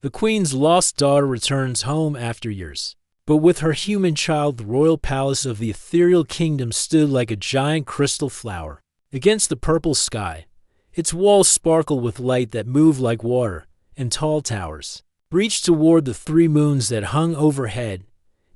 The queen's lost daughter returns home after years. But with her human child, the royal palace of the ethereal kingdom stood like a giant crystal flower against the purple sky. Its walls sparkled with light that moved like water, and tall towers reached toward the 3 moons that hung overhead.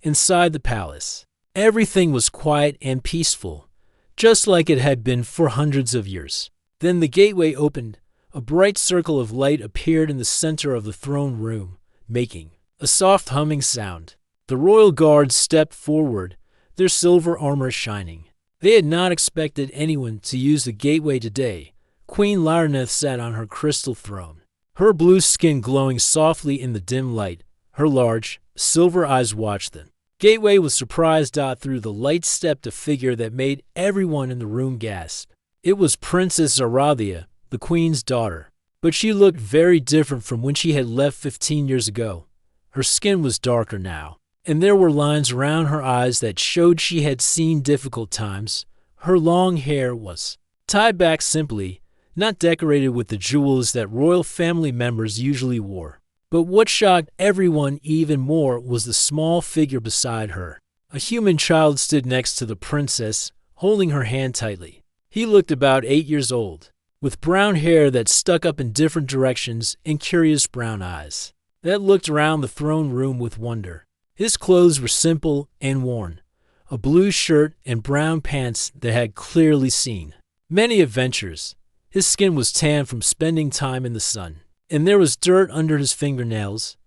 Inside the palace, everything was quiet and peaceful, just like it had been for hundreds of years. Then the gateway opened. A bright circle of light appeared in the center of the throne room, making a soft humming sound. The royal guards stepped forward, their silver armor shining. They had not expected anyone to use the gateway today. Queen Lyraneth sat on her crystal throne, her blue skin glowing softly in the dim light. Her large, silver eyes watched them. Gateway was surprised. Through the light stepped a figure that made everyone in the room gasp. It was Princess Aradia, the queen's daughter. But she looked very different from when she had left 15 years ago. Her skin was darker now, and there were lines around her eyes that showed she had seen difficult times. Her long hair was tied back simply, not decorated with the jewels that royal family members usually wore. But what shocked everyone even more was the small figure beside her. A human child stood next to the princess, holding her hand tightly. He looked about 8 years old, with brown hair that stuck up in different directions and curious brown eyes that looked around the throne room with wonder. His clothes were simple and worn, a blue shirt and brown pants that had clearly seen many adventures. His skin was tan from spending time in the sun, and there was dirt under his fingernails.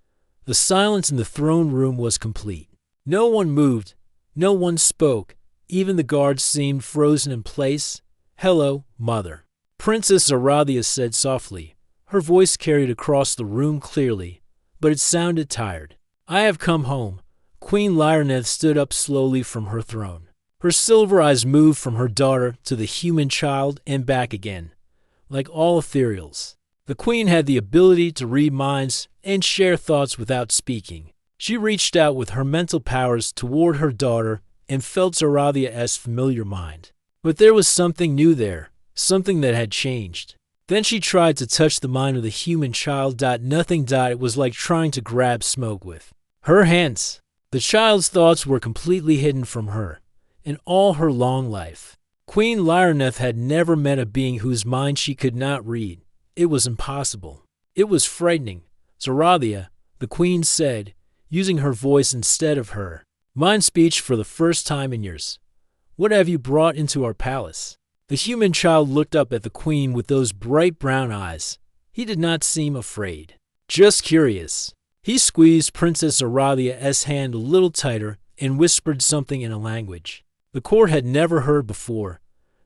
The silence in the throne room was complete. No one moved, no one spoke. Even the guards seemed frozen in place. "Hello, mother," Princess Aradia said softly. Her voice carried across the room clearly, but it sounded tired. "I have come home." Queen Lyraneth stood up slowly from her throne. Her silver eyes moved from her daughter to the human child and back again. Like all ethereals, the queen had the ability to read minds and share thoughts without speaking. She reached out with her mental powers toward her daughter and felt Aradia's familiar mind. But there was something new there, something that had changed. Then she tried to touch the mind of the human child. Nothing. It was like trying to grab smoke with her hands. The child's thoughts were completely hidden from her. In all her long life, Queen Lyraneth had never met a being whose mind she could not read. It was impossible. It was frightening. "Zoradia," the queen said, using her voice instead of her mind speech for the first time in years. "What have you brought into our palace?" The human child looked up at the queen with those bright brown eyes. He did not seem afraid, just curious. He squeezed Princess Aradia's hand a little tighter and whispered something in a language the court had never heard before.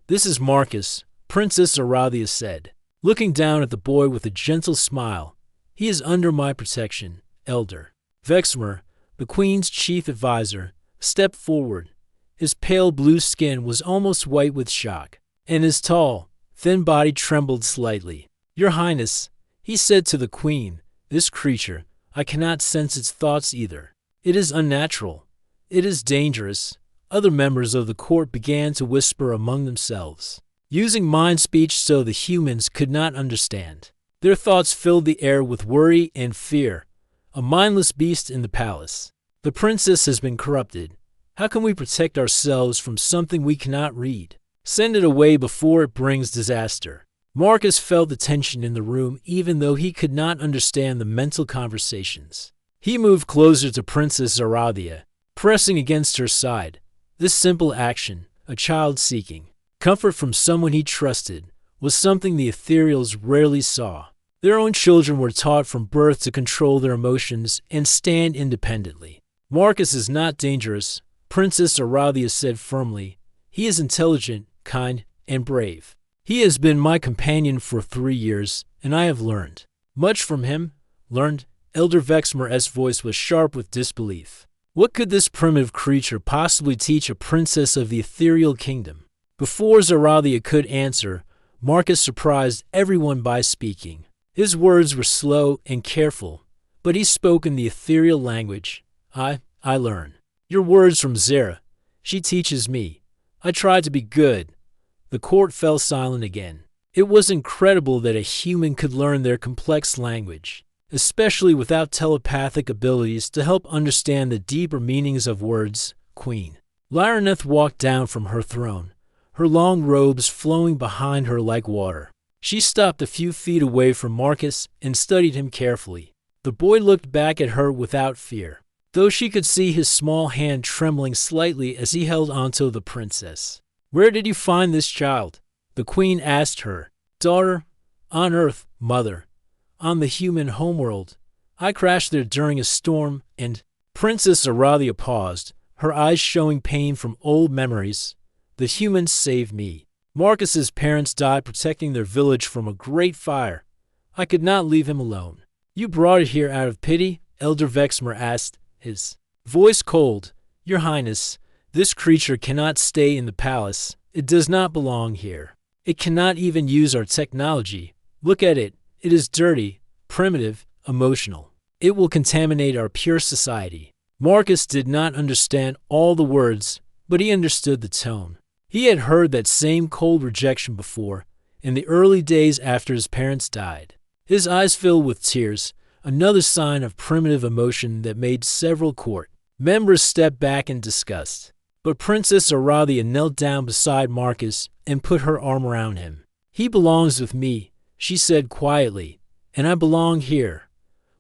"This is Marcus," Princess Aradia said, looking down at the boy with a gentle smile. "He is under my protection." Elder Vexmer, the queen's chief advisor, stepped forward. His pale blue skin was almost white with shock, and his tall, thin body trembled slightly. "Your Highness," he said to the queen, "this creature, I cannot sense its thoughts either. It is unnatural. It is dangerous." Other members of the court began to whisper among themselves, using mind speech so the humans could not understand. Their thoughts filled the air with worry and fear. A mindless beast in the palace. The princess has been corrupted. How can we protect ourselves from something we cannot read? Send it away before it brings disaster. Marcus felt the tension in the room even though he could not understand the mental conversations. He moved closer to Princess Aradia, pressing against her side. This simple action, a child seeking comfort from someone he trusted, was something the ethereals rarely saw. Their own children were taught from birth to control their emotions and stand independently. "Marcus is not dangerous," Princess Aradia said firmly. "He is intelligent, kind, and brave. He has been my companion for 3 years, and I have learned much from him." Learned? Elder Vexmer's voice was sharp with disbelief. What could this primitive creature possibly teach a princess of the ethereal kingdom? Before Zoradia could answer, Marcus surprised everyone by speaking. His words were slow and careful, but he spoke in the ethereal language. I learn your words from Zara. She teaches me. I try to be good." The court fell silent again. It was incredible that a human could learn their complex language. especially without telepathic abilities to help understand the deeper meanings of words. Queen Lyraneth walked down from her throne, her long robes flowing behind her like water. She stopped a few feet away from Marcus and studied him carefully. The boy looked back at her without fear, though she could see his small hand trembling slightly as he held onto the princess. "Where did you find this child?" the queen asked her. "Daughter, on Earth, mother, on the human homeworld. I crashed there during a storm and—" Princess Aradia paused, her eyes showing pain from old memories. "The humans saved me. Marcus's parents died protecting their village from a great fire. I could not leave him alone." "You brought it here out of pity?" Elder Vexmer asked, his voice cold. "Your Highness, this creature cannot stay in the palace. It does not belong here. It cannot even use our technology. Look at it. It is dirty, primitive, emotional. It will contaminate our pure society." Marcus did not understand all the words, but he understood the tone. He had heard that same cold rejection before, in the early days after his parents died. His eyes filled with tears, another sign of primitive emotion that made several court members step back in disgust. But Princess Aradia knelt down beside Marcus and put her arm around him. "He belongs with me," she said quietly, "and I belong here.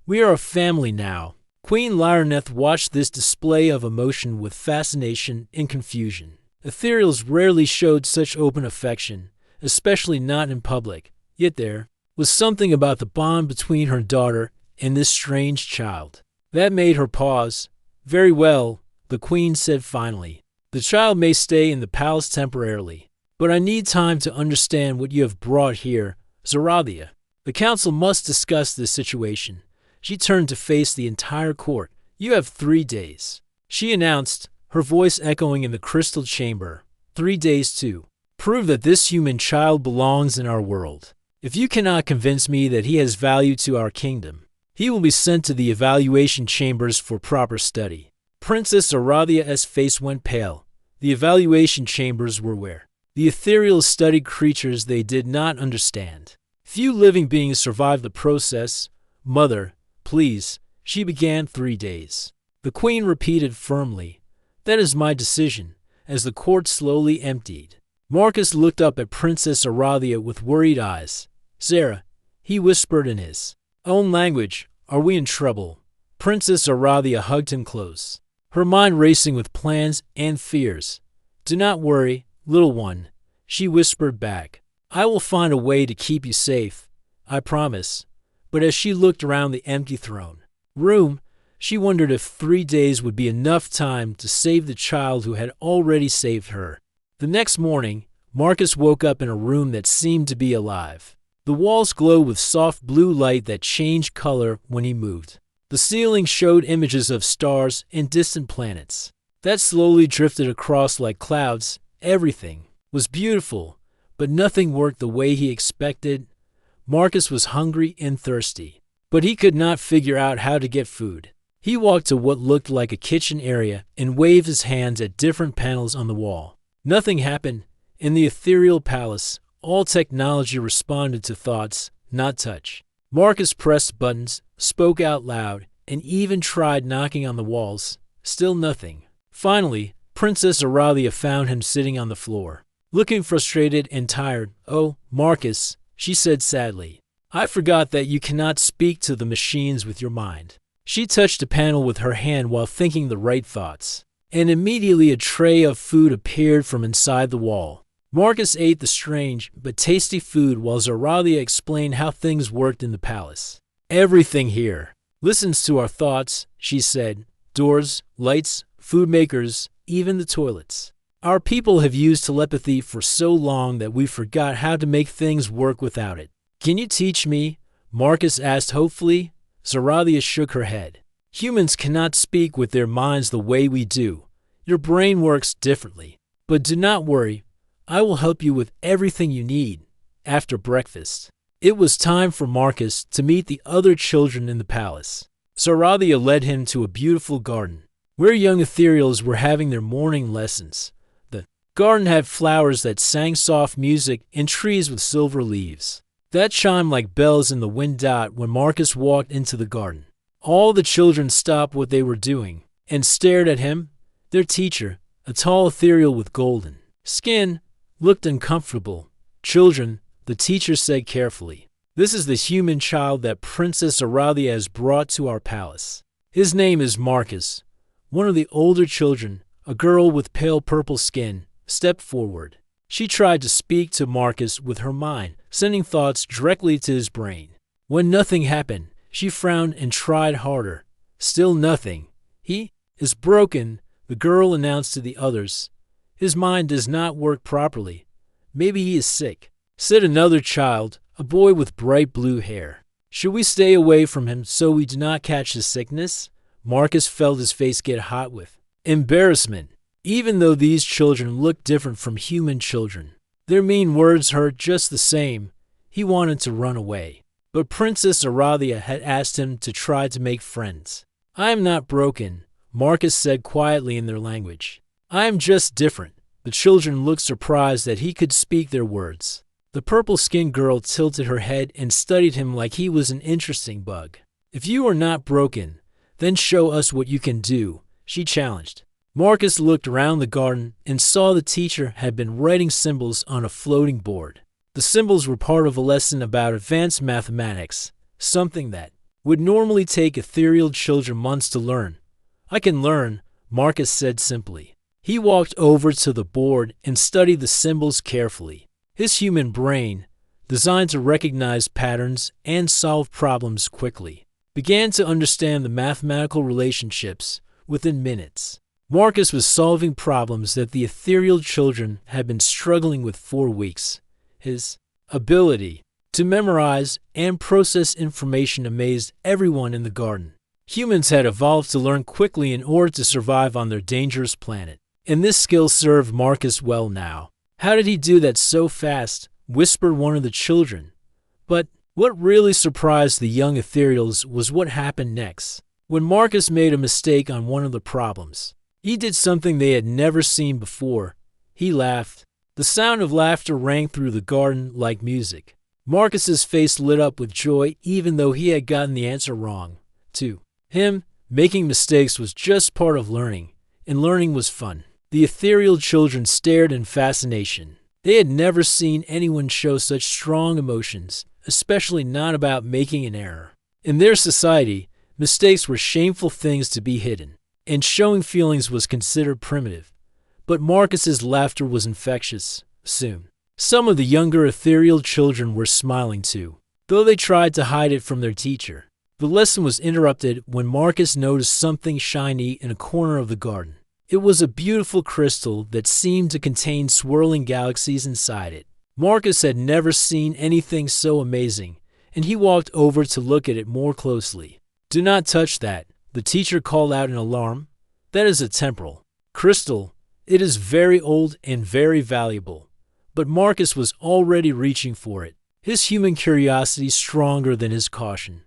We are a family now." Queen Lyraneth watched this display of emotion with fascination and confusion. Ethereals rarely showed such open affection, especially not in public, yet there was something about the bond between her daughter and this strange child that made her pause. "Very well," the queen said finally. "The child may stay in the palace temporarily, but I need time to understand what you have brought here, Zarathia. The council must discuss this situation." She turned to face the entire court. "You have 3 days," she announced, her voice echoing in the crystal chamber. 3 days to prove that this human child belongs in our world. If you cannot convince me that he has value to our kingdom, he will be sent to the evaluation chambers for proper study." Princess Aradia's face went pale. The evaluation chambers were where the ethereal studied creatures they did not understand. Few living beings survived the process. "Mother, please," she began. 3 days. The queen repeated firmly. "That is my decision," as the court slowly emptied. Marcus looked up at Princess Aradia with worried eyes. "Zara," he whispered in his own language, "are we in trouble?" Princess Aradia hugged him close, her mind racing with plans and fears. "Do not worry, little one," she whispered back. "I will find a way to keep you safe. I promise." But as she looked around the empty throne room, she wondered if 3 days would be enough time to save the child who had already saved her. The next morning, Marcus woke up in a room that seemed to be alive. The walls glowed with soft blue light that changed color when he moved. The ceiling showed images of stars and distant planets that slowly drifted across like clouds. Everything was beautiful, but nothing worked the way he expected. Marcus was hungry and thirsty, but he could not figure out how to get food. He walked to what looked like a kitchen area and waved his hands at different panels on the wall. Nothing happened. In the ethereal palace, all technology responded to thoughts, not touch. Marcus pressed buttons, spoke out loud, and even tried knocking on the walls. Still nothing. Finally, Princess Aradia found him sitting on the floor, looking frustrated and tired. "Oh, Marcus," she said sadly, "I forgot that you cannot speak to the machines with your mind." She touched a panel with her hand while thinking the right thoughts, and immediately a tray of food appeared from inside the wall. Marcus ate the strange but tasty food while Zarathia explained how things worked in the palace. "Everything here listens to our thoughts," she said. "Doors, lights, food makers, even the toilets. Our people have used telepathy for so long that we forgot how to make things work without it." "Can you teach me?" Marcus asked hopefully. Zarathia shook her head. "Humans cannot speak with their minds the way we do. Your brain works differently. But do not worry. I will help you with everything you need." After breakfast, it was time for Marcus to meet the other children in the palace. Zarathia led him to a beautiful garden, where young ethereals were having their morning lessons. The garden had flowers that sang soft music and trees with silver leaves. That chimed like bells in the wind. When Marcus walked into the garden, all the children stopped what they were doing and stared at him. Their teacher, a tall ethereal with golden skin, looked uncomfortable. Children, the teacher said carefully, this is the human child that Princess Aurelia has brought to our palace. His name is Marcus. One of the older children, a girl with pale purple skin, stepped forward. She tried to speak to Marcus with her mind, sending thoughts directly to his brain. When nothing happened, she frowned and tried harder. Still nothing. He is broken, the girl announced to the others. His mind does not work properly. Maybe he is sick, said another child, a boy with bright blue hair. Should we stay away from him so we do not catch the sickness? Marcus felt his face get hot with embarrassment. Even though these children looked different from human children, their mean words hurt just the same. He wanted to run away. But Princess Aurelia had asked him to try to make friends. I am not broken, Marcus said quietly in their language. I am just different. The children looked surprised that he could speak their words. The purple-skinned girl tilted her head and studied him like he was an interesting bug. If you are not broken, then show us what you can do, she challenged. Marcus looked around the garden and saw the teacher had been writing symbols on a floating board. The symbols were part of a lesson about advanced mathematics, something that would normally take ethereal children months to learn. I can learn, Marcus said simply. He walked over to the board and studied the symbols carefully. His human brain, designed to recognize patterns and solve problems quickly, began to understand the mathematical relationships within minutes. Marcus was solving problems that the ethereal children had been struggling with for weeks. His ability to memorize and process information amazed everyone in the garden. Humans had evolved to learn quickly in order to survive on their dangerous planet, and this skill served Marcus well now. How did he do that so fast? Whispered one of the children. But what really surprised the young ethereals was what happened next. When Marcus made a mistake on one of the problems, he did something they had never seen before. He laughed. The sound of laughter rang through the garden like music. Marcus's face lit up with joy even though he had gotten the answer wrong. To him, making mistakes was just part of learning, and learning was fun. The ethereal children stared in fascination. They had never seen anyone show such strong emotions, especially not about making an error. In their society, mistakes were shameful things to be hidden, and showing feelings was considered primitive. But Marcus's laughter was infectious. Soon, some of the younger ethereal children were smiling too, though they tried to hide it from their teacher. The lesson was interrupted when Marcus noticed something shiny in a corner of the garden. It was a beautiful crystal that seemed to contain swirling galaxies inside it. Marcus had never seen anything so amazing, and he walked over to look at it more closely. Do not touch that, the teacher called out in alarm. That is a temporal crystal. It is very old and very valuable. But Marcus was already reaching for it, his human curiosity stronger than his caution.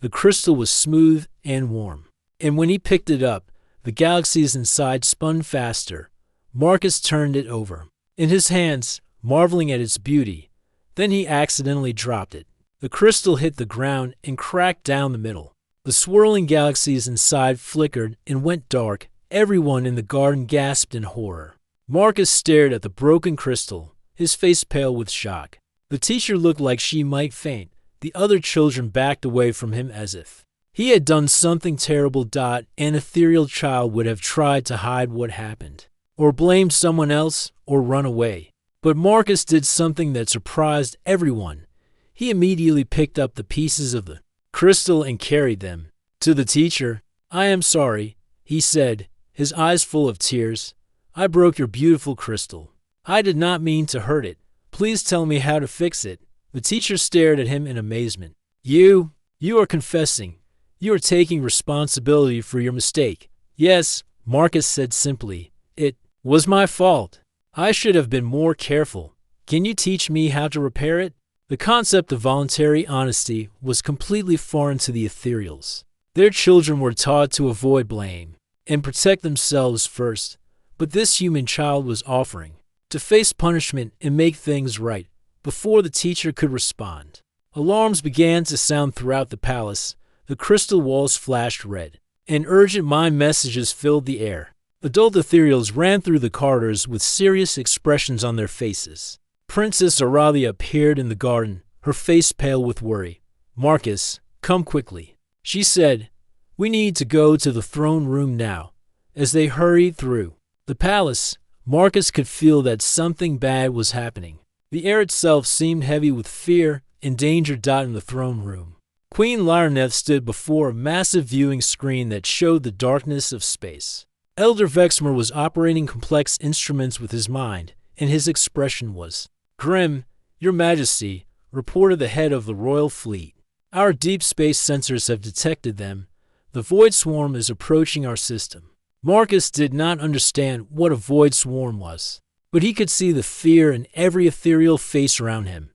The crystal was smooth and warm, and when he picked it up, the galaxies inside spun faster. Marcus turned it over in his hands, marveling at its beauty. Then he accidentally dropped it. The crystal hit the ground and cracked down the middle. The swirling galaxies inside flickered and went dark. Everyone in the garden gasped in horror. Marcus stared at the broken crystal, his face pale with shock. The teacher looked like she might faint. The other children backed away from him as if he had done something terrible. An ethereal child would have tried to hide what happened, or blamed someone else, or run away. But Marcus did something that surprised everyone. He immediately picked up the pieces of the crystal and carried them to the teacher. I am sorry, he said, his eyes full of tears. I broke your beautiful crystal. I did not mean to hurt it. Please tell me how to fix it. The teacher stared at him in amazement. You are confessing. You are taking responsibility for your mistake. Yes, Marcus said simply. It was my fault. I should have been more careful. Can you teach me how to repair it? The concept of voluntary honesty was completely foreign to the ethereals. Their children were taught to avoid blame and protect themselves first. But this human child was offering to face punishment and make things right before the teacher could respond. Alarms began to sound throughout the palace. The crystal walls flashed red, and urgent mind messages filled the air. Adult ethereals ran through the corridors with serious expressions on their faces. Princess Aralia appeared in the garden, her face pale with worry. "Marcus, come quickly," she said. "We need to go to the throne room now." As they hurried through the palace, Marcus could feel that something bad was happening. The air itself seemed heavy with fear and danger. In the throne room, Queen Lyraneth stood before a massive viewing screen that showed the darkness of space. Elder Vexmer was operating complex instruments with his mind, and his expression was grim. "Your Majesty," reported the head of the royal fleet, "our deep space sensors have detected them. The Void Swarm is approaching our system." Marcus did not understand what a Void Swarm was, but he could see the fear in every ethereal face around him.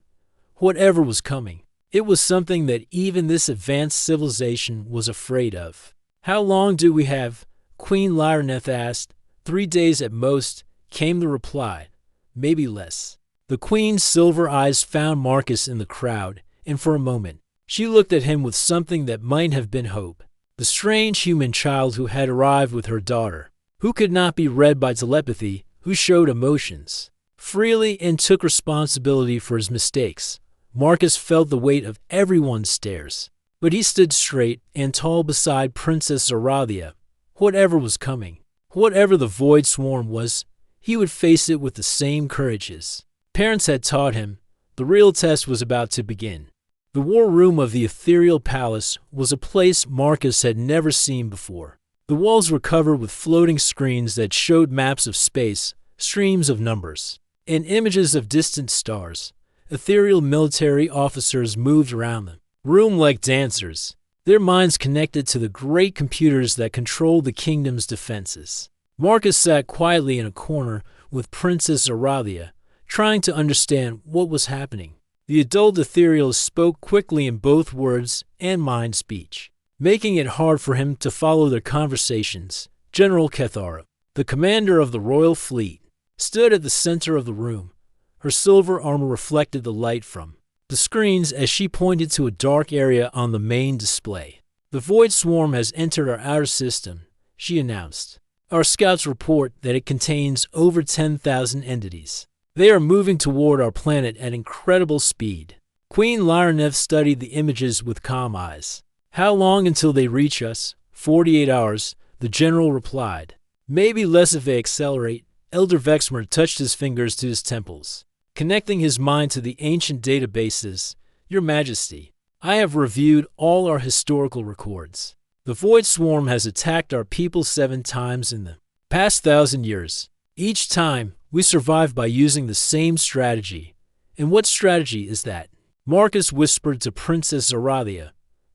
Whatever was coming, it was something that even this advanced civilization was afraid of. "How long do we have?" Queen Lyraneth asked. "3 days at most," came the reply. "Maybe less." The queen's silver eyes found Marcus in the crowd, and for a moment, she looked at him with something that might have been hope. The strange human child who had arrived with her daughter, who could not be read by telepathy, who showed emotions freely and took responsibility for his mistakes. Marcus felt the weight of everyone's stares, but he stood straight and tall beside Princess Aralia. Whatever was coming, whatever the Void Swarm was, he would face it with the same courage his parents had taught him. The real test was about to begin. The war room of the ethereal palace was a place Marcus had never seen before. The walls were covered with floating screens that showed maps of space, streams of numbers, and images of distant stars. Ethereal military officers moved around the room like dancers, their minds connected to the great computers that controlled the kingdom's defenses. Marcus sat quietly in a corner with Princess Aralia, trying to understand what was happening. The adult ethereals spoke quickly in both words and mind speech, making it hard for him to follow their conversations. General Cathara, the commander of the royal fleet, stood at the center of the room. Her silver armor reflected the light from the screens as she pointed to a dark area on the main display. "The Void Swarm has entered our outer system," she announced. "Our scouts report that it contains over 10,000 entities. They are moving toward our planet at incredible speed." Queen Lyraneth studied the images with calm eyes. "How long until they reach us?" 48 hours, the general replied. "Maybe less if they accelerate." Elder Vexmer touched his fingers to his temples, connecting his mind to the ancient databases. "Your Majesty, I have reviewed all our historical records. The Void Swarm has attacked our people 7 times in the past 1,000 years. Each time, we survived by using the same strategy." "And what strategy is that?" Marcus whispered to Princess Aralia.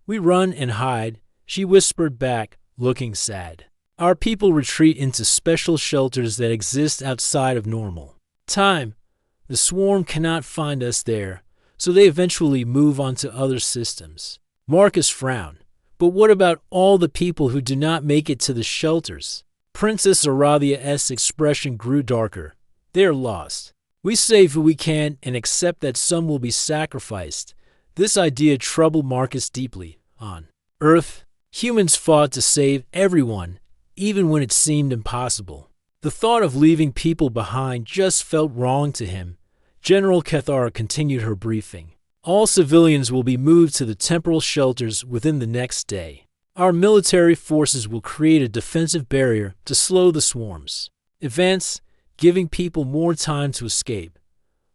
"We run and hide," she whispered back, looking sad. "Our people retreat into special shelters that exist outside of normal time. The swarm cannot find us there, so they eventually move on to other systems." Marcus frowned. "But what about all the people who do not make it to the shelters?" Princess Aralia's expression grew darker. "They are lost. We save who we can and accept that some will be sacrificed." This idea troubled Marcus deeply. On Earth, humans fought to save everyone, even when it seemed impossible. The thought of leaving people behind just felt wrong to him. General Cathara continued her briefing. "All civilians will be moved to the temporal shelters within the next day. Our military forces will create a defensive barrier to slow the swarms. Advance, giving people more time to escape."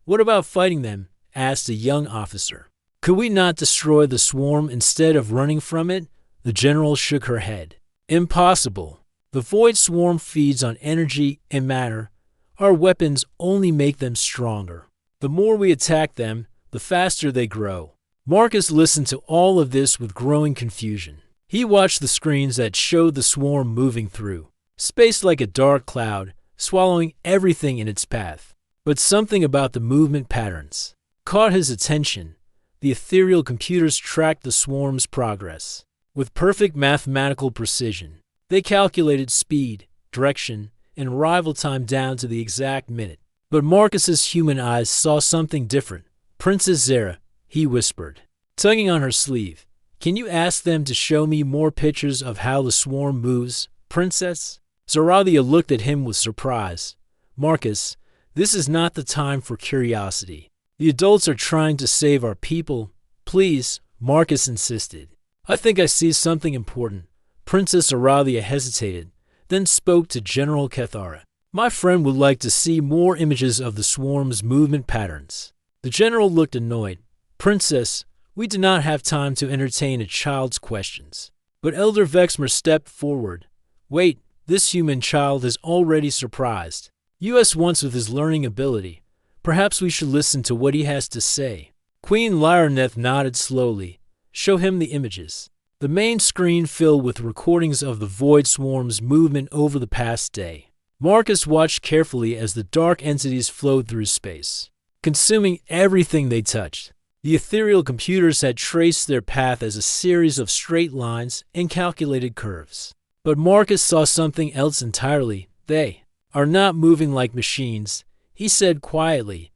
"What about fighting them?" asked a young officer. "Could we not destroy the swarm instead of running from it?" The general shook her head. "Impossible. The Void Swarm feeds on energy and matter. Our weapons only make them stronger. The more we attack them, the faster they grow." Marcus listened to all of this with growing confusion. He watched the screens that showed the swarm moving through space like a dark cloud, swallowing everything in its path. But something about the movement patterns caught his attention. The ethereal computers tracked the swarm's progress with perfect mathematical precision. They calculated speed, direction, and arrival time down to the exact minute. But Marcus's human eyes saw something different. "Princess Zara," he whispered. tugging on her sleeve. Can you ask them to show me more pictures of how the swarm moves, Princess? Zoralia looked at him with surprise. Marcus, this is not the time for curiosity. The adults are trying to save our people. Please, Marcus insisted. I think I see something important. Princess Zoralia hesitated, then spoke to General Cathara. My friend would like to see more images of the swarm's movement patterns. The general looked annoyed. Princess, we do not have time to entertain a child's questions. But Elder Vexmer stepped forward. Wait, this human child is already surprised. U.S. once with his learning ability. Perhaps we should listen to what he has to say. Queen Lyraneth nodded slowly. Show him the images. The main screen filled with recordings of the Void Swarm's movement over the past day. Marcus watched carefully as the dark entities flowed through space, consuming everything they touched. The ethereal computers had traced their path as a series of straight lines and calculated curves. But Marcus saw something else entirely. They are not moving like machines, he said quietly.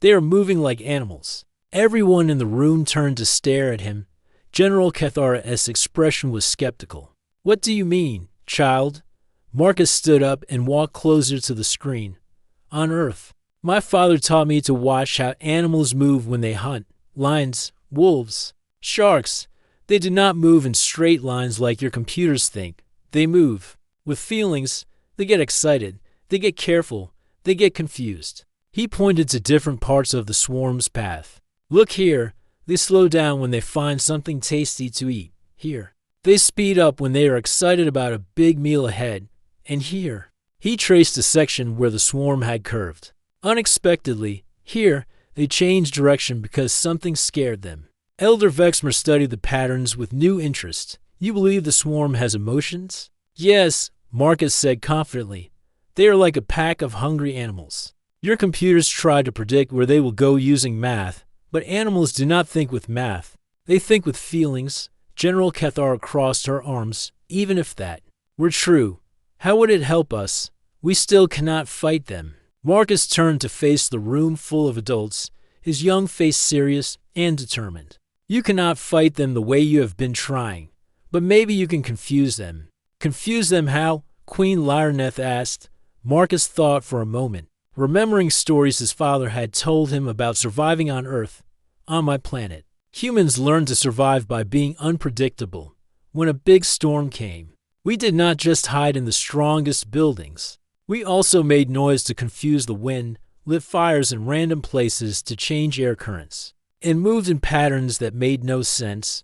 They are moving like animals. Everyone in the room turned to stare at him. General Cathara's expression was skeptical. What do you mean, child? Marcus stood up and walked closer to the screen. On Earth, my father taught me to watch how animals move when they hunt. Lions, wolves, sharks. They do not move in straight lines like your computers think. They move with feelings. They get excited. They get careful. They get confused. He pointed to different parts of the swarm's path. Look here. They slow down when they find something tasty to eat. Here. They speed up when they are excited about a big meal ahead. And here. He traced a section where the swarm had curved. Unexpectedly, here, they changed direction because something scared them. Elder Vexmer studied the patterns with new interest. You believe the swarm has emotions? Yes, Marcus said confidently. They are like a pack of hungry animals. Your computers try to predict where they will go using math, but animals do not think with math. They think with feelings. General Cathara crossed her arms. Even if that were true, how would it help us? We still cannot fight them. Marcus turned to face the room full of adults, his young face serious and determined. You cannot fight them the way you have been trying, but maybe you can confuse them. Confuse them how? Queen Lyraneth asked. Marcus thought for a moment, remembering stories his father had told him about surviving on Earth. On my planet, humans learned to survive by being unpredictable. When a big storm came, we did not just hide in the strongest buildings. We also made noise to confuse the wind, lit fires in random places to change air currents, and moved in patterns that made no sense.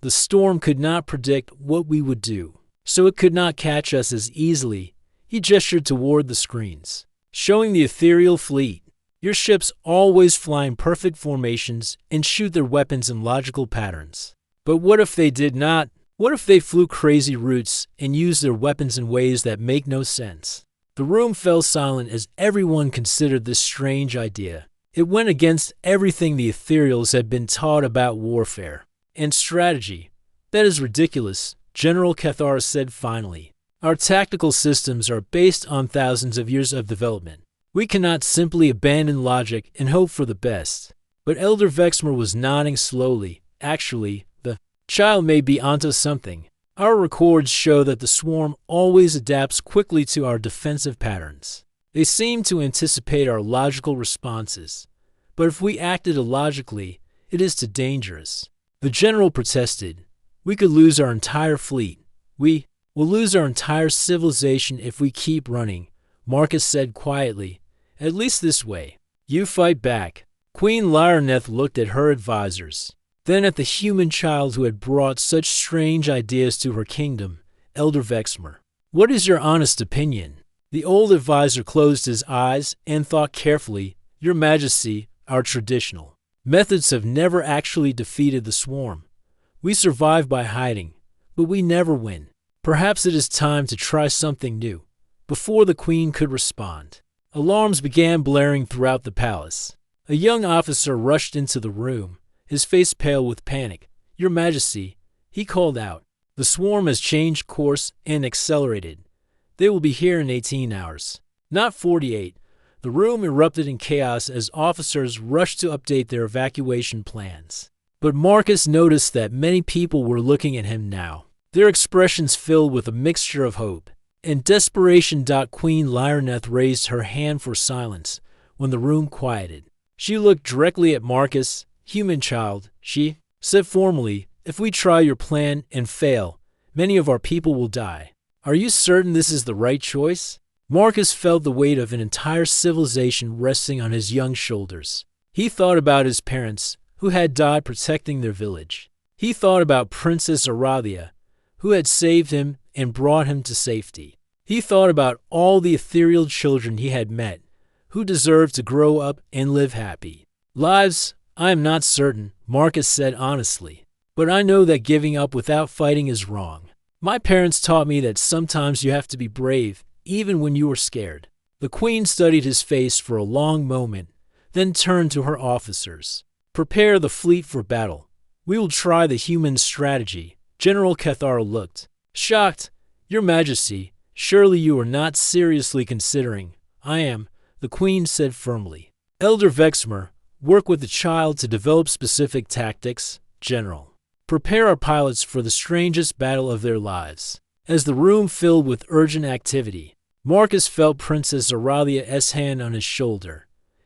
The storm could not predict what we would do, so it could not catch us as easily. He gestured toward the screens, showing the ethereal fleet. Your ships always fly in perfect formations and shoot their weapons in logical patterns. But what if they did not? What if they flew crazy routes and used their weapons in ways that make no sense? The room fell silent as everyone considered this strange idea. It went against everything the ethereals had been taught about warfare and strategy. That is ridiculous, General Cathara said finally. Our tactical systems are based on thousands of years of development. We cannot simply abandon logic and hope for the best. But Elder Vexmer was nodding slowly. Actually, the child may be onto something. Our records show that the swarm always adapts quickly to our defensive patterns. They seem to anticipate our logical responses. But if we acted illogically, it is too dangerous. The general protested. We could lose our entire fleet. We will lose our entire civilization if we keep running, Marcus said quietly. At least this way. You fight back. Queen Lyraneth looked at her advisors, then at the human child who had brought such strange ideas to her kingdom, Elder Vexmer. What is your honest opinion? The old advisor closed his eyes and thought carefully. Your Majesty, our traditional methods have never actually defeated the swarm. We survive by hiding, but we never win. Perhaps it is time to try something new. Before the queen could respond, alarms began blaring throughout the palace. A young officer rushed into the room, his face pale with panic. Your Majesty, he called out. The swarm has changed course and accelerated. They will be here in 18 hours, not 48. The room erupted in chaos as officers rushed to update their evacuation plans. But Marcus noticed that many people were looking at him now, their expressions filled with a mixture of hope and desperation. Queen Lyraneth raised her hand for silence when the room quieted. She looked directly at Marcus. "Human child," she said formally, "if we try your plan and fail, many of our people will die. Are you certain this is the right choice?" Marcus felt the weight of an entire civilization resting on his young shoulders. He thought about his parents, who had died protecting their village. He thought about Princess Aralia, who had saved him and brought him to safety. He thought about all the ethereal children he had met, who deserved to grow up and live happy lives. "I am not certain," Marcus said honestly, "but I know that giving up without fighting is wrong. My parents taught me that sometimes you have to be brave, even when you are scared." The queen studied his face for a long moment, then turned to her officers. "Prepare the fleet for battle. We will try the human strategy." General Cathar looked shocked. "Your Majesty, surely you are not seriously considering—" "I am," the queen said firmly. "Elder Vexmer, work with the child to develop specific tactics. General, prepare our pilots for the strangest battle of their lives." As the room filled with urgent activity, Marcus felt Princess Auralia's hand on his shoulder.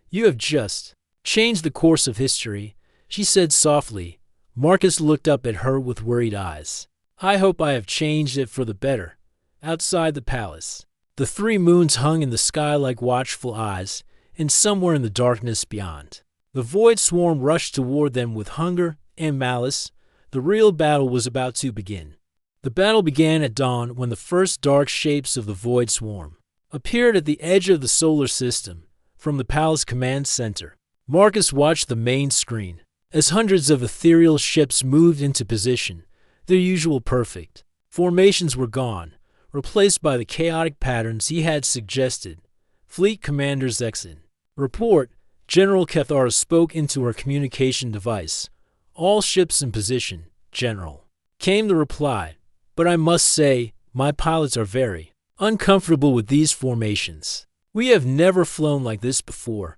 "You have just changed the course of history," she said softly. Marcus looked up at her with worried eyes. "I hope I have changed it for the better." Outside the palace, the three moons hung in the sky like watchful eyes, and somewhere in the darkness beyond, the void swarm rushed toward them with hunger and malice. The real battle was about to begin. The battle began at dawn when the first dark shapes of the void swarm appeared at the edge of the solar system from the palace command center. Marcus watched the main screen as hundreds of ethereal ships moved into position. Their usual perfect formations were gone, replaced by the chaotic patterns he had suggested. Fleet Commander's exit. "Report," General Cathar spoke into her communication device. "All ships in position, General," came the reply. "But I must say, my pilots are very uncomfortable with these formations. We have never flown like this before."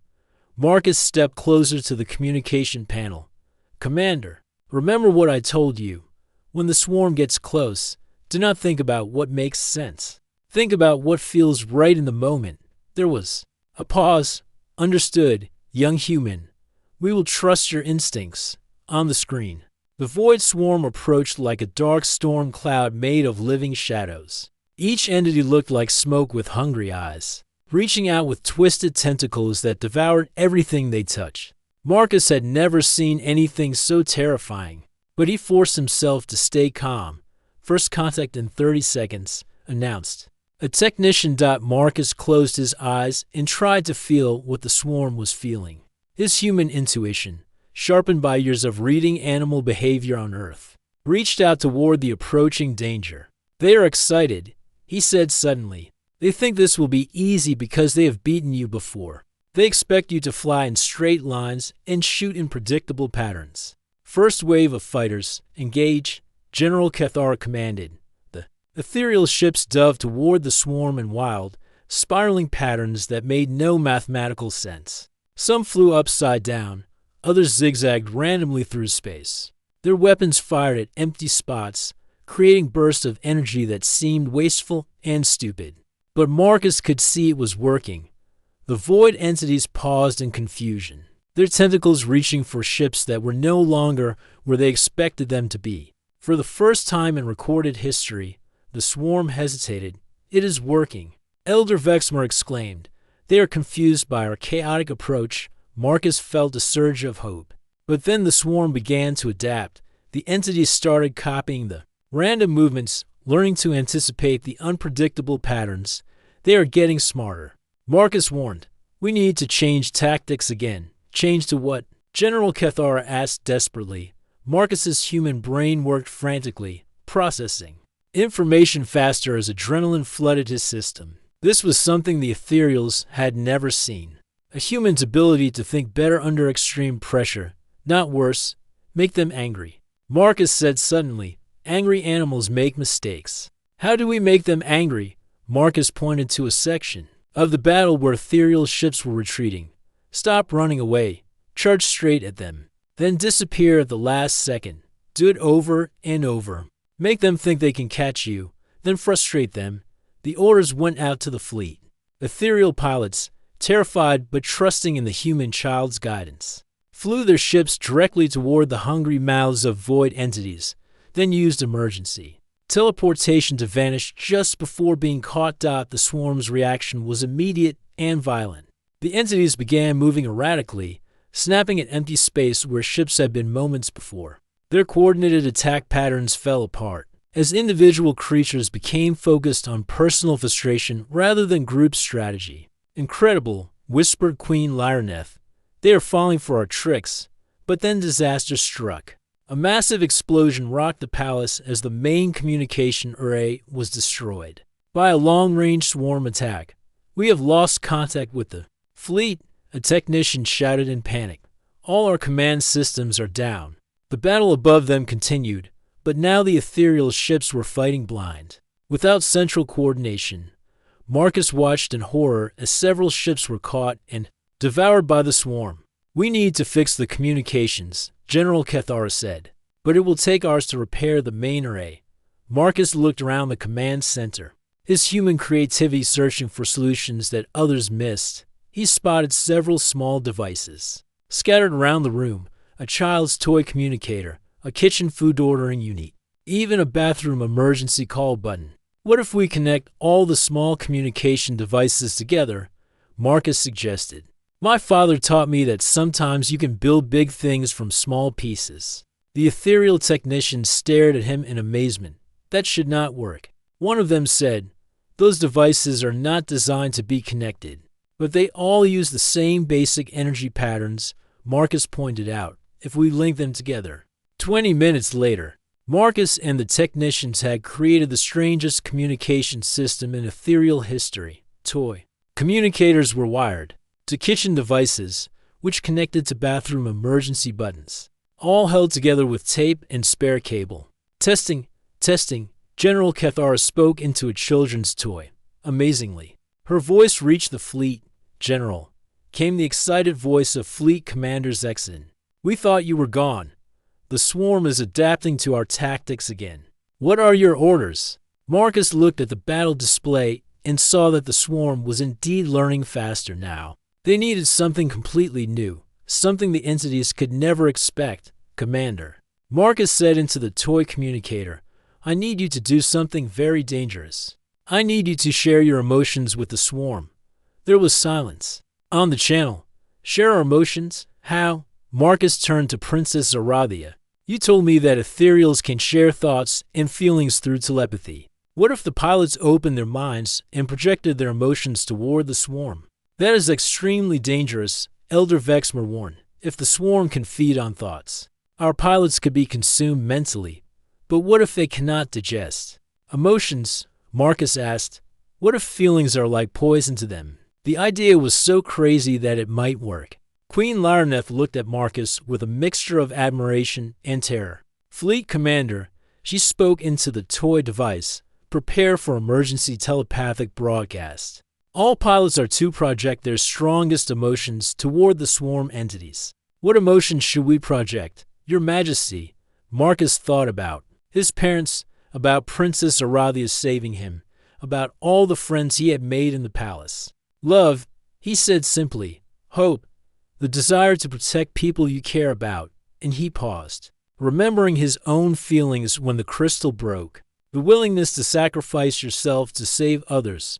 Marcus stepped closer to the communication panel. "Commander, remember what I told you. When the swarm gets close, do not think about what makes sense. Think about what feels right in the moment." There was a pause. "Understood, young human. We will trust your instincts." On the screen, the void swarm approached like a dark storm cloud made of living shadows. Each entity looked like smoke with hungry eyes, reaching out with twisted tentacles that devoured everything they touched. Marcus had never seen anything so terrifying, but he forced himself to stay calm. "First contact in 30 seconds, announced a technician. Marcus closed his eyes and tried to feel what the swarm was feeling. His human intuition, sharpened by years of reading animal behavior on Earth, reached out toward the approaching danger. "They are excited," he said suddenly. "They think this will be easy because they have beaten you before. They expect you to fly in straight lines and shoot in predictable patterns." "First wave of fighters, engage," General Cathar commanded. The ethereal ships dove toward the swarm in wild, spiraling patterns that made no mathematical sense. Some flew upside down, others zigzagged randomly through space. Their weapons fired at empty spots, creating bursts of energy that seemed wasteful and stupid. But Marcus could see it was working. The void entities paused in confusion, their tentacles reaching for ships that were no longer where they expected them to be. For the first time in recorded history, the swarm hesitated. "It is working," Elder Vexmer exclaimed. "They are confused by our chaotic approach." Marcus felt a surge of hope. But then the swarm began to adapt. The entities started copying the random movements, learning to anticipate the unpredictable patterns. "They are getting smarter," Marcus warned. "We need to change tactics again." "Change to what?" General Cathar asked desperately. Marcus's human brain worked frantically, processing information faster as adrenaline flooded his system. This was something the ethereals had never seen. A human's ability to think better under extreme pressure, not worse. "Make them angry," Marcus said suddenly. "Angry animals make mistakes." "How do we make them angry?" Marcus pointed to a section of the battle where ethereal ships were retreating. "Stop running away. Charge straight at them." then disappear at the last second. Do it over and over. Make them think they can catch you, then frustrate them. The orders went out to the fleet. Ethereal pilots, terrified but trusting in the human child's guidance, flew their ships directly toward the hungry mouths of void entities, then used emergency teleportation to vanish just before being caught. The swarm's reaction was immediate and violent. The entities began moving erratically, snapping at empty space where ships had been moments before. Their coordinated attack patterns fell apart, as individual creatures became focused on personal frustration rather than group strategy. "Incredible," whispered Queen Lyraneth. "They are falling for our tricks." But then disaster struck. A massive explosion rocked the palace as the main communication array was destroyed by a long-range swarm attack. "We have lost contact with the fleet," a technician shouted in panic. "All our command systems are down." The battle above them continued, but now the ethereal ships were fighting blind, without central coordination. Marcus watched in horror as several ships were caught and devoured by the swarm. "We need to fix the communications," General Cathara said, "but it will take ours to repair the main array." Marcus looked around the command center, his human creativity searching for solutions that others missed. He spotted several small devices scattered around the room: a child's toy communicator, a kitchen food ordering unit, even a bathroom emergency call button. "What if we connect all the small communication devices together?" Marcus suggested. "My father taught me that sometimes you can build big things from small pieces." The ethereal technicians stared at him in amazement. "That should not work." One of them said, "Those devices are not designed to be connected, but they all use the same basic energy patterns," Marcus pointed out, "if we link them together." 20 minutes later, Marcus and the technicians had created the strangest communication system in ethereal history. Toy communicators were wired to kitchen devices, which connected to bathroom emergency buttons, all held together with tape and spare cable. "Testing, testing," General Cathara spoke into a children's toy. Amazingly, her voice reached the fleet. "General," came the excited voice of Fleet Commander Zexin. "We thought you were gone. The swarm is adapting to our tactics again. What are your orders?" Marcus looked at the battle display and saw that the swarm was indeed learning faster now. They needed something completely new, something the entities could never expect. "Commander," Marcus said into the toy communicator, "I need you to do something very dangerous. I need you to share your emotions with the swarm." There was silence. "On the channel. Share our emotions? How?" Marcus turned to Princess Aradia. "You told me that ethereals can share thoughts and feelings through telepathy. What if the pilots opened their minds and projected their emotions toward the swarm?" "That is extremely dangerous," Elder Vexmer warned. "If the swarm can feed on thoughts, our pilots could be consumed mentally. But what if they cannot digest emotions?" Marcus asked. "What if feelings are like poison to them?" The idea was so crazy that it might work. Queen Lyraneth looked at Marcus with a mixture of admiration and terror. "Fleet Commander," she spoke into the toy device, "prepare for emergency telepathic broadcast. All pilots are to project their strongest emotions toward the swarm entities." "What emotions should we project, Your Majesty?" Marcus thought about his parents, about Princess Aradia saving him, about all the friends he had made in the palace. "Love," he said simply. "Hope, the desire to protect people you care about." And he paused, remembering his own feelings when the crystal broke. "The willingness to sacrifice yourself to save others."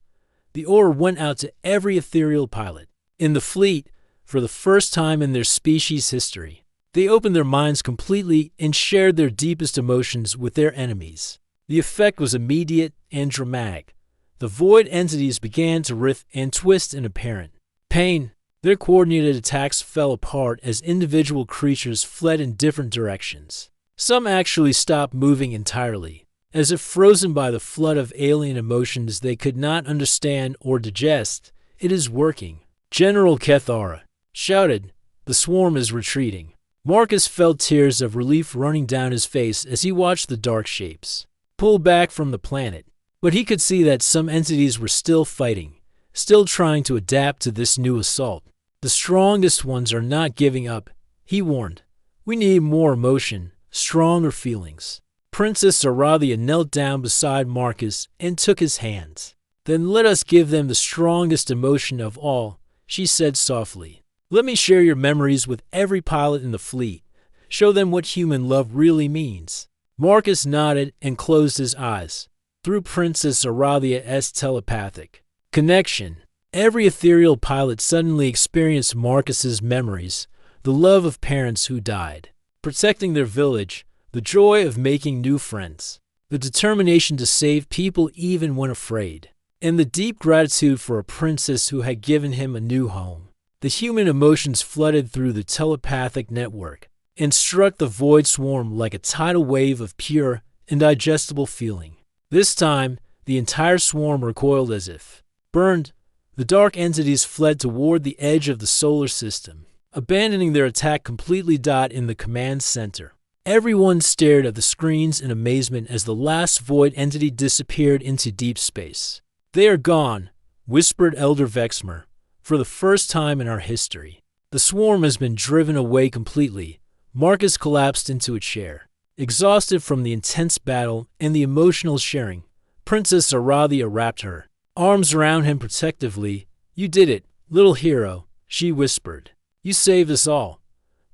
The order went out to every ethereal pilot in the fleet for the first time in their species' history. They opened their minds completely and shared their deepest emotions with their enemies. The effect was immediate and dramatic. The void entities began to writhe and twist in apparent pain. Their coordinated attacks fell apart as individual creatures fled in different directions. Some actually stopped moving entirely, as if frozen by the flood of alien emotions they could not understand or digest. "It is working," General Cathara shouted. "The swarm is retreating." Marcus felt tears of relief running down his face as he watched the dark shapes pull back from the planet. But he could see that some entities were still fighting, still trying to adapt to this new assault. "The strongest ones are not giving up," he warned. We need more emotion, stronger feelings. Princess Aradia knelt down beside Marcus and took his hands. Then let us give them the strongest emotion of all, she said softly. Let me share your memories with every pilot in the fleet. Show them what human love really means. Marcus nodded and closed his eyes. Through Princess Aradia's telepathic connection, every ethereal pilot suddenly experienced Marcus's memories, the love of parents who died, protecting their village, the joy of making new friends, the determination to save people even when afraid, and the deep gratitude for a princess who had given him a new home. The human emotions flooded through the telepathic network and struck the void swarm like a tidal wave of pure, indigestible feeling. This time, the entire swarm recoiled as if burned. The dark entities fled toward the edge of the solar system, abandoning their attack completely. In the command center, everyone stared at the screens in amazement as the last void entity disappeared into deep space. They are gone, whispered Elder Vexmer. For the first time in our history, the swarm has been driven away completely. Marcus collapsed into a chair, exhausted from the intense battle and the emotional sharing. Princess Aradia wrapped her arms around him protectively. You did it, little hero, she whispered. You saved us all.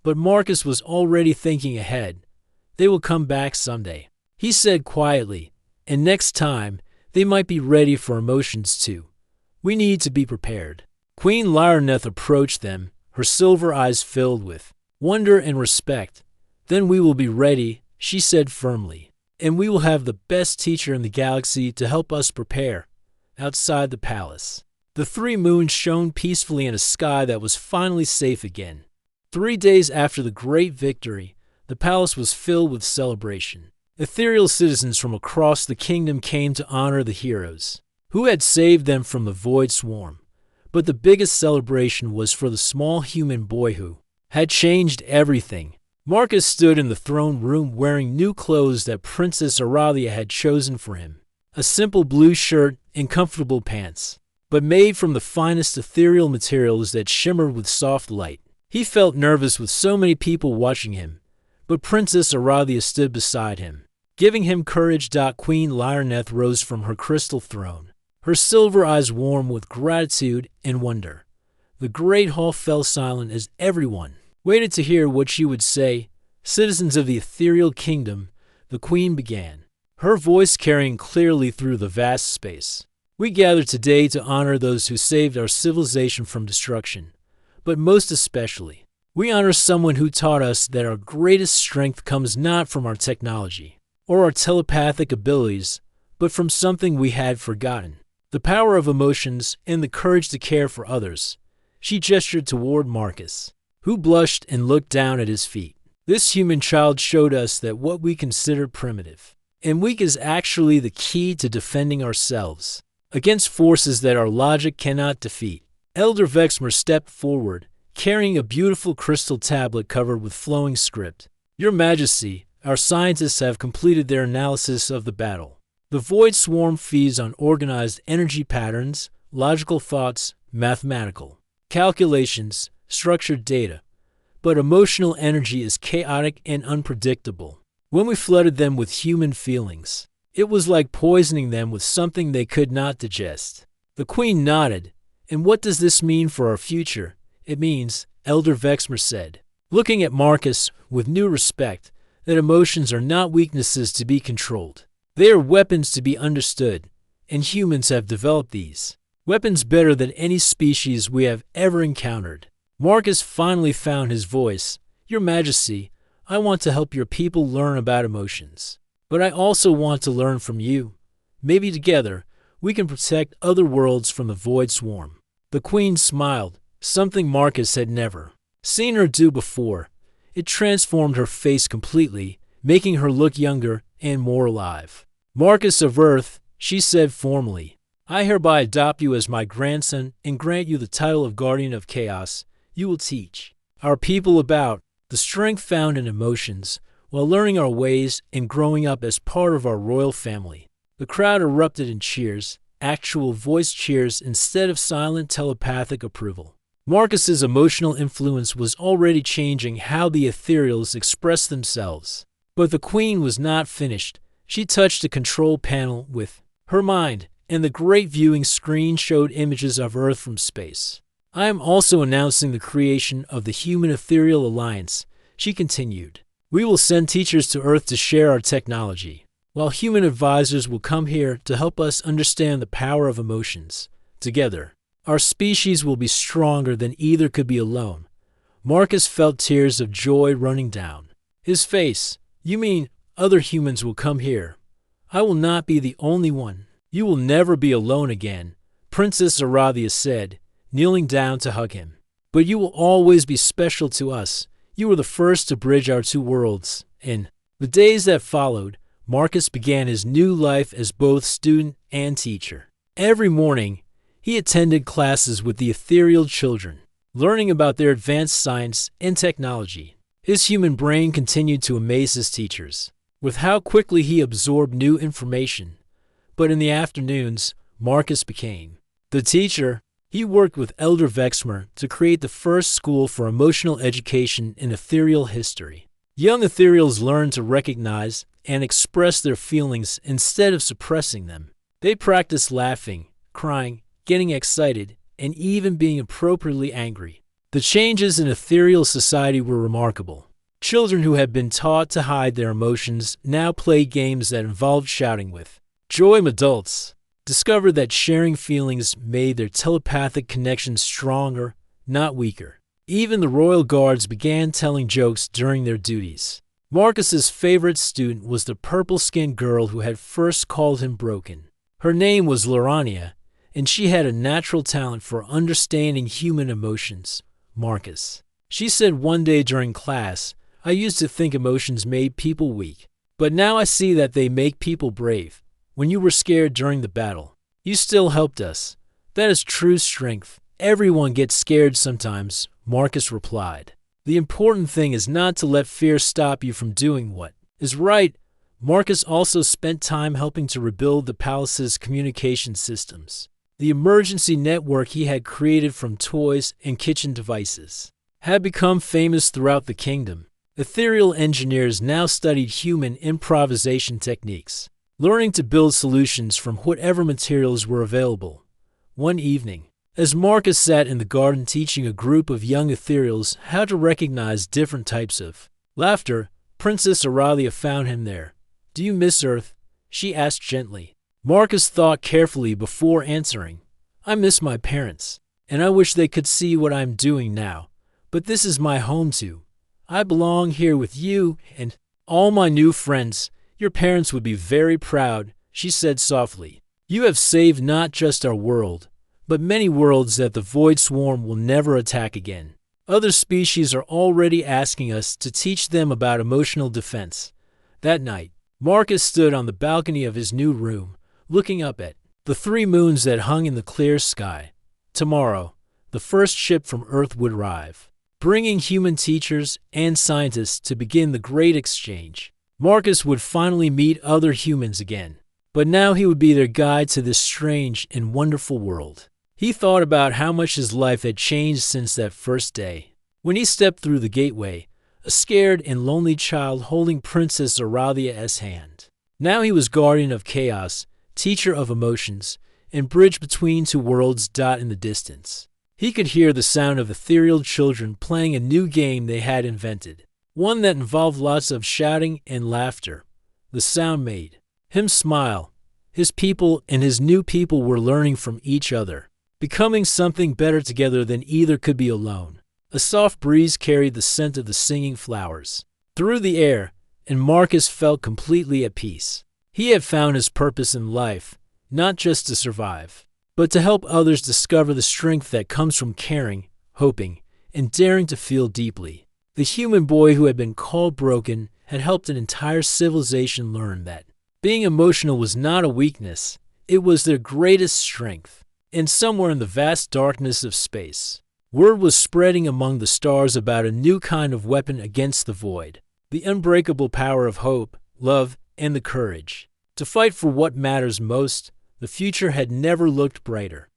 But Marcus was already thinking ahead. They will come back someday, he said quietly, and next time, they might be ready for emotions too. We need to be prepared. Queen Lyraneth approached them, her silver eyes filled with wonder and respect. Then we will be ready, she said firmly, and we will have the best teacher in the galaxy to help us prepare. Outside the palace, the 3 moons shone peacefully in a sky that was finally safe again. 3 days after the great victory, the palace was filled with celebration. Ethereal citizens from across the kingdom came to honor the heroes who had saved them from the void swarm. But the biggest celebration was for the small human boy who had changed everything. Marcus stood in the throne room wearing new clothes that Princess Aradia had chosen for him. A simple blue shirt and comfortable pants, but made from the finest ethereal materials that shimmered with soft light. He felt nervous with so many people watching him, but Princess Aradia stood beside him, giving him courage. Queen Lyraneth rose from her crystal throne, her silver eyes warm with gratitude and wonder. The great hall fell silent as everyone waited to hear what she would say. Citizens of the ethereal kingdom, the queen began, her voice carrying clearly through the vast space. We gather today to honor those who saved our civilization from destruction, but most especially, we honor someone who taught us that our greatest strength comes not from our technology or our telepathic abilities, but from something we had forgotten: the power of emotions and the courage to care for others. She gestured toward Marcus, who blushed and looked down at his feet. This human child showed us that what we consider primitive and weak is actually the key to defending ourselves against forces that our logic cannot defeat. Elder Vexmer stepped forward, carrying a beautiful crystal tablet covered with flowing script. Your Majesty, our scientists have completed their analysis of the battle. The void swarm feeds on organized energy patterns, logical thoughts, mathematical calculations, structured data. But emotional energy is chaotic and unpredictable. When we flooded them with human feelings, it was like poisoning them with something they could not digest. The queen nodded. And what does this mean for our future? It means, Elder Vexmer said, looking at Marcus with new respect, that emotions are not weaknesses to be controlled. They are weapons to be understood, and humans have developed these weapons better than any species we have ever encountered. Marcus finally found his voice. Your Majesty, I want to help your people learn about emotions, but I also want to learn from you. Maybe together, we can protect other worlds from the void swarm. The queen smiled, something Marcus had never seen her do before. It transformed her face completely, making her look younger and more alive. Marcus of Earth, she said formally, I hereby adopt you as my grandson and grant you the title of Guardian of Chaos. You will teach our people about the strength found in emotions while learning our ways and growing up as part of our royal family. The crowd erupted in cheers, actual voice cheers instead of silent telepathic approval. Marcus's emotional influence was already changing how the ethereals expressed themselves. But the queen was not finished. She touched a control panel with her mind, and the great viewing screen showed images of Earth from space. I am also announcing the creation of the Human Ethereal Alliance, she continued. We will send teachers to Earth to share our technology, while human advisors will come here to help us understand the power of emotions. Together, our species will be stronger than either could be alone. Marcus felt tears of joy running down his face. You mean other humans will come here? I will not be the only one. You will never be alone again, Princess Aradia said, kneeling down to hug him. But you will always be special to us. You were the first to bridge our two worlds. In the days that followed, Marcus began his new life as both student and teacher. Every morning, he attended classes with the ethereal children, learning about their advanced science and technology. His human brain continued to amaze his teachers with how quickly he absorbed new information. But in the afternoons, Marcus became the teacher. He worked with Elder Vexmer to create the first school for emotional education in ethereal history. Young ethereals learned to recognize and express their feelings instead of suppressing them. They practiced laughing, crying, getting excited, and even being appropriately angry. The changes in ethereal society were remarkable. Children who had been taught to hide their emotions now played games that involved shouting with joy. Adults discovered that sharing feelings made their telepathic connections stronger, not weaker. Even the royal guards began telling jokes during their duties. Marcus's favorite student was the purple-skinned girl who had first called him broken. Her name was Lorania, and she had a natural talent for understanding human emotions. Marcus, she said one day during class, I used to think emotions made people weak, but now I see that they make people brave. When you were scared during the battle, you still helped us. That is true strength. Everyone gets scared sometimes, Marcus replied. The important thing is not to let fear stop you from doing what is right. Marcus also spent time helping to rebuild the palace's communication systems. The emergency network he had created from toys and kitchen devices had become famous throughout the kingdom. Ethereal engineers now studied human improvisation techniques, learning to build solutions from whatever materials were available. One evening, as Marcus sat in the garden teaching a group of young ethereals how to recognize different types of laughter, Princess Aralia found him there. Do you miss Earth? She asked gently. Marcus thought carefully before answering. I miss my parents, and I wish they could see what I'm doing now. But this is my home too. I belong here with you and all my new friends. Your parents would be very proud, she said softly. You have saved not just our world, but many worlds that the Void Swarm will never attack again. Other species are already asking us to teach them about emotional defense. That night, Marcus stood on the balcony of his new room, looking up at the 3 moons that hung in the clear sky. Tomorrow, the first ship from Earth would arrive, bringing human teachers and scientists to begin the great exchange. Marcus would finally meet other humans again, but now he would be their guide to this strange and wonderful world. He thought about how much his life had changed since that first day, when he stepped through the gateway, a scared and lonely child holding Princess Aralia's hand. Now he was guardian of chaos, teacher of emotions, and bridge between 2 worlds. In the distance, he could hear the sound of ethereal children playing a new game they had invented, one that involved lots of shouting and laughter. The sound made him smile. His people and his new people were learning from each other, becoming something better together than either could be alone. A soft breeze carried the scent of the singing flowers through the air, and Marcus felt completely at peace. He had found his purpose in life, not just to survive, but to help others discover the strength that comes from caring, hoping, and daring to feel deeply. The human boy who had been called broken had helped an entire civilization learn that being emotional was not a weakness, it was their greatest strength. And somewhere in the vast darkness of space, word was spreading among the stars about a new kind of weapon against the void, the unbreakable power of hope, love, and the courage to fight for what matters most. The future had never looked brighter.